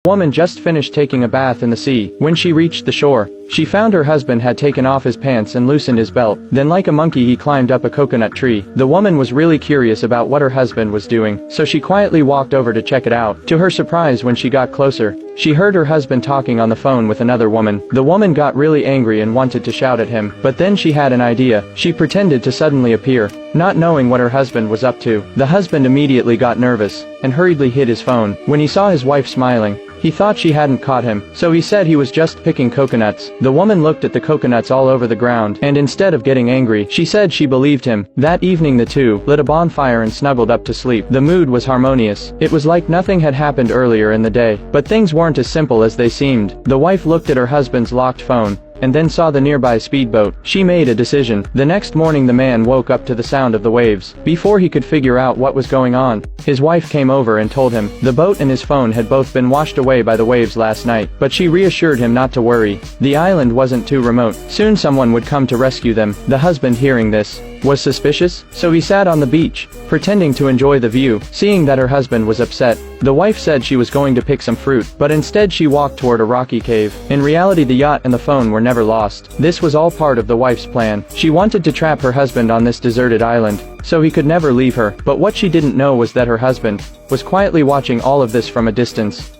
Woman just finished taking a bath in the sea. When she reached the shore, she found her husband had taken off his pants and loosened his belt. Then like a monkey he climbed up a coconut tree. The woman was really curious about what her husband was doing, so she quietly walked over to check it out. To her surprise, when she got closer, she heard her husband talking on the phone with another woman. The woman got really angry and wanted to shout at him, but then she had an idea. She pretended to suddenly appear, not knowing what her husband was up to. The husband immediately got nervous and hurriedly hid his phone. When he saw his wife smiling, he thought she hadn't caught him, so he said he was just picking coconuts. The woman looked at the coconuts all over the ground, and instead of getting angry, she said she believed him. That evening the two lit a bonfire and snuggled up to sleep. The mood was harmonious. It was like nothing had happened earlier in the day. But things weren't as simple as they seemed. The wife looked at her husband's locked phone, and then saw the nearby speedboat. She made a decision. The next morning the man woke up to the sound of the waves. Before he could figure out what was going on, his wife came over and told him the boat and his phone had both been washed away by the waves last night. But she reassured him not to worry. The island wasn't too remote. Soon someone would come to rescue them. The husband, hearing this, was suspicious, so he sat on the beach, pretending to enjoy the view. Seeing that her husband was upset, the wife said she was going to pick some fruit, but instead she walked toward a rocky cave. In reality, the yacht and the phone were never lost. This was all part of the wife's plan. She wanted to trap her husband on this deserted island, so he could never leave her. But what she didn't know was that her husband was quietly watching all of this from a distance.